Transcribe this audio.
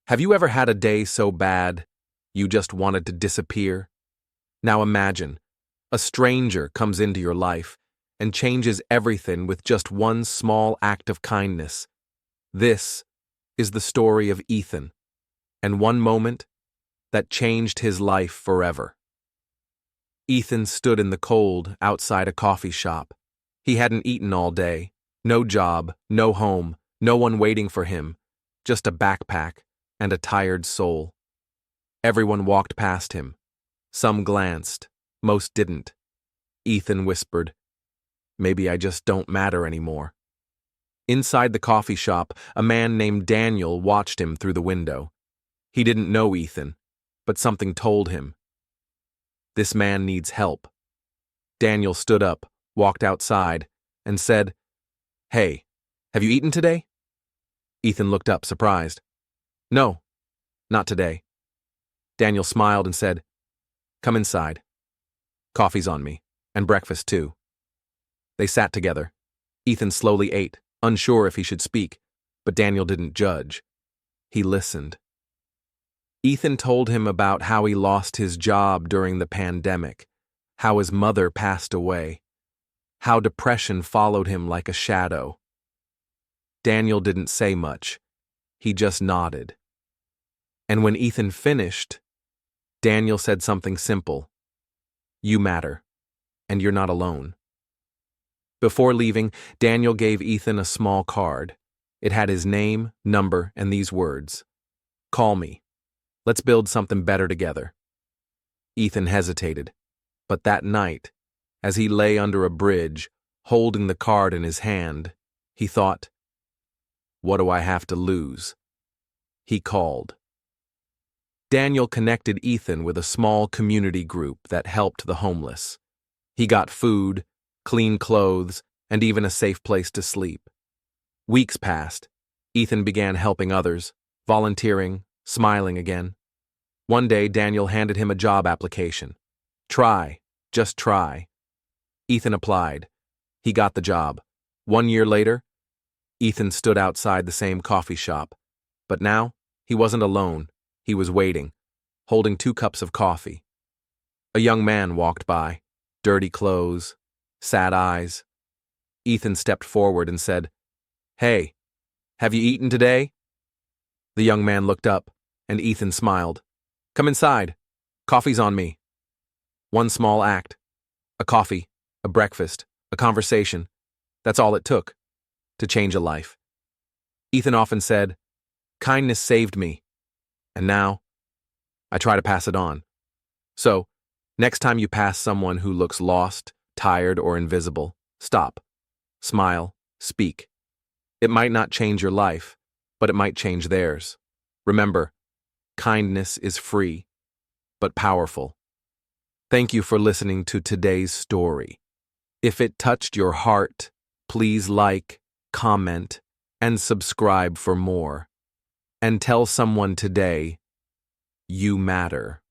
Have you ever had a day so bad you just wanted to disappear? Now imagine, a stranger comes into your life and changes everything with just one small act of kindness. This is the story of Ethan, and one moment that changed his life forever. Ethan stood in the cold outside a coffee shop. He hadn't eaten all day. No job, no home, no one waiting for him, just a backpack and a tired soul. Everyone walked past him. Some glanced, most didn't. Ethan whispered, "Maybe I just don't matter anymore." Inside the coffee shop, a man named Daniel watched him through the window. He didn't know Ethan, but something told him. This man needs help. Daniel stood up, walked outside, and said, "Hey, have you eaten today?" Ethan looked up, surprised. "No, not today." Daniel smiled and said, "Come inside. Coffee's on me, and breakfast too." They sat together. Ethan slowly ate, unsure if he should speak, but Daniel didn't judge. He listened. Ethan told him about how he lost his job during the pandemic, how his mother passed away, how depression followed him like a shadow. Daniel didn't say much. He just nodded. And when Ethan finished, Daniel said something simple. "You matter, and you're not alone." Before leaving, Daniel gave Ethan a small card. It had his name, number, and these words: "Call me. Let's build something better together." Ethan hesitated, but that night, as he lay under a bridge, holding the card in his hand, he thought, "What do I have to lose?" He called. Daniel connected Ethan with a small community group that helped the homeless. He got food, clean clothes, and even a safe place to sleep. Weeks passed. Ethan began helping others, volunteering, smiling again. One day, Daniel handed him a job application. "Try, just try." Ethan applied. He got the job. 1 year later, Ethan stood outside the same coffee shop. But now, he wasn't alone. He was waiting, holding 2 cups of coffee. A young man walked by, dirty clothes, sad eyes. Ethan stepped forward and said, "Hey, have you eaten today?" The young man looked up, and Ethan smiled. "Come inside. Coffee's on me." One small act. A coffee, a breakfast, a conversation. That's all it took to change a life. Ethan often said, "Kindness saved me. And now, I try to pass it on." So, next time you pass someone who looks lost, tired, or invisible, stop, smile, speak. It might not change your life, but it might change theirs. Remember, kindness is free, but powerful. Thank you for listening to today's story. If it touched your heart, please like, comment, and subscribe for more. And tell someone today, you matter.